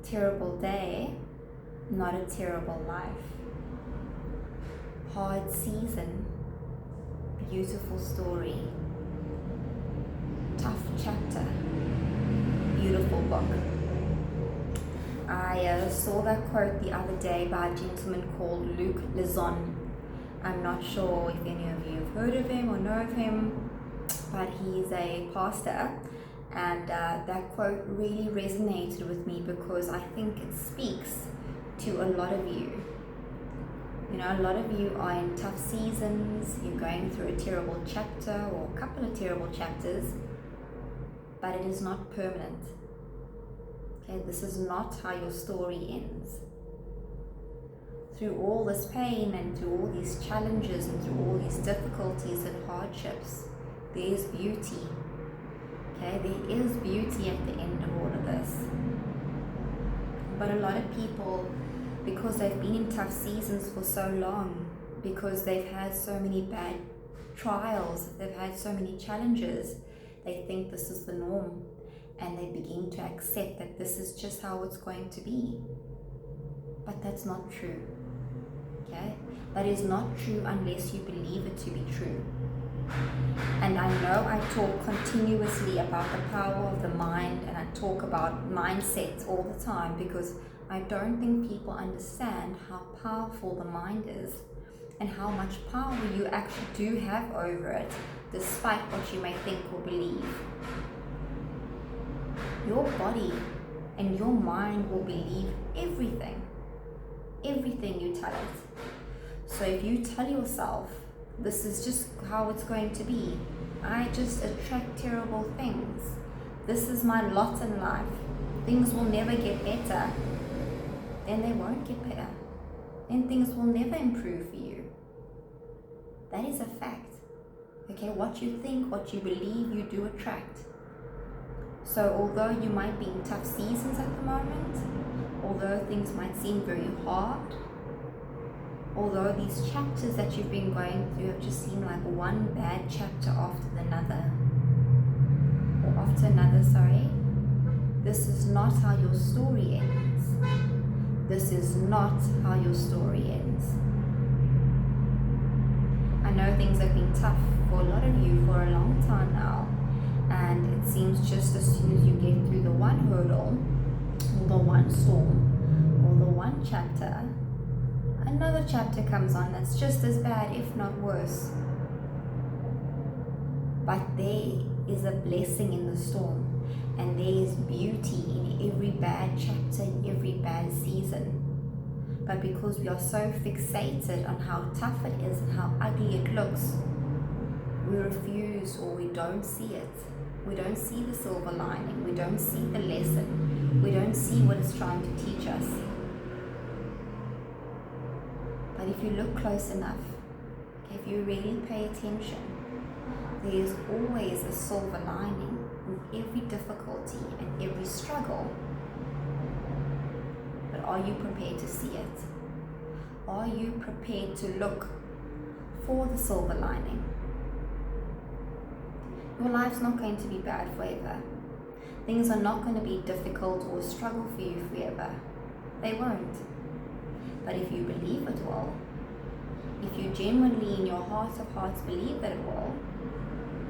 Terrible day, not a terrible life. Hard season, beautiful story. Tough chapter, beautiful book. I saw that quote the other day by a gentleman called Luke Lizon. I'm not sure if any of you have heard of him or know of him, but he's a pastor, and that quote really resonated with me because I think it speaks to a lot of you. You know, a lot of you are in tough seasons, you're going through a terrible chapter or a couple of terrible chapters, but it is not permanent. Okay, this is not how your story ends. Through all this pain and through all these challenges and through all these difficulties and hardships, there is beauty. Okay, there is beauty at the end of all of this. But a lot of people, because they've been in tough seasons for so long, because they've had so many bad trials, they've had so many challenges, they think this is the norm, and they begin to accept that this is just how it's going to be. But that's not true. Okay? That is not true unless you believe it to be true. And I know I talk continuously about the power of the mind, and I talk about mindset all the time because I don't think people understand how powerful the mind is and how much power you actually do have over it, despite what you may think or believe. Your body and your mind will believe everything you tell it. So if you tell yourself, this is just how it's going to be, I just attract terrible things, this is my lot in life, things will never get better, then they won't get better. Then things will never improve for you. That is a fact. Okay, what you think, what you believe, you do attract. So although you might be in tough seasons at the moment, although things might seem very hard, although these chapters that you've been going through have just seemed like one bad chapter after another, this is not how your story ends. This is not how your story ends. I know things have been tough for a lot of you for a long time now, and it seems just as soon as you get through the one hurdle, or the one storm, or the one chapter, another chapter comes on that's just as bad, if not worse. But there is a blessing in the storm, and there is beauty in every bad chapter, in every bad season. But because we are so fixated on how tough it is and how ugly it looks, we refuse, or we don't see it. We don't see the silver lining. We don't see the lesson. We don't see what it's trying to teach us. But if you look close enough, if you really pay attention, there is always a silver lining in every difficulty and every struggle. But are you prepared to see it? Are you prepared to look for the silver lining? Your life's not going to be bad forever. Things are not going to be difficult or a struggle for you forever. They won't. But if you believe it will, if you genuinely in your heart of hearts believe that it will,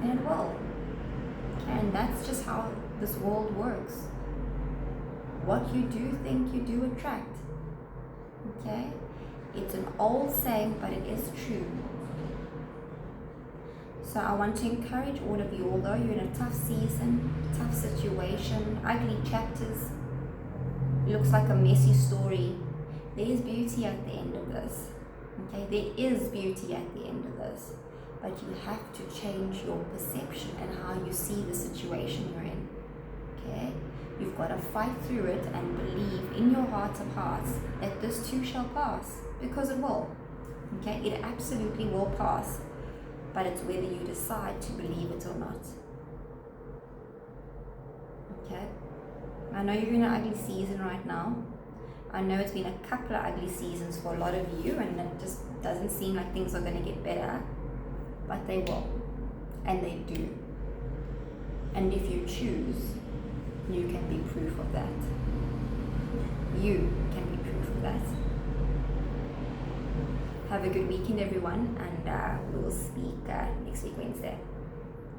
then it will. And that's just how this world works. What you do think, you do attract. Okay? It's an old saying, but it is true. So I want to encourage all of you, although you're in a tough season, tough situation, ugly chapters, it looks like a messy story, there is beauty at the end of this. Okay? There is beauty at the end of this. But you have to change your perception and how you see the situation you're in. Okay? You've got to fight through it and believe in your heart of hearts that this too shall pass, because it will. Okay? It absolutely will pass. But it's whether you decide to believe it or not. Okay? I know you're in an ugly season right now. I know it's been a couple of ugly seasons for a lot of you, and it just doesn't seem like things are going to get better. But they will, and they do. And if you choose, you can be proof of that. you can be proof of that. Have a good weekend, everyone, and we will speak next week, Wednesday.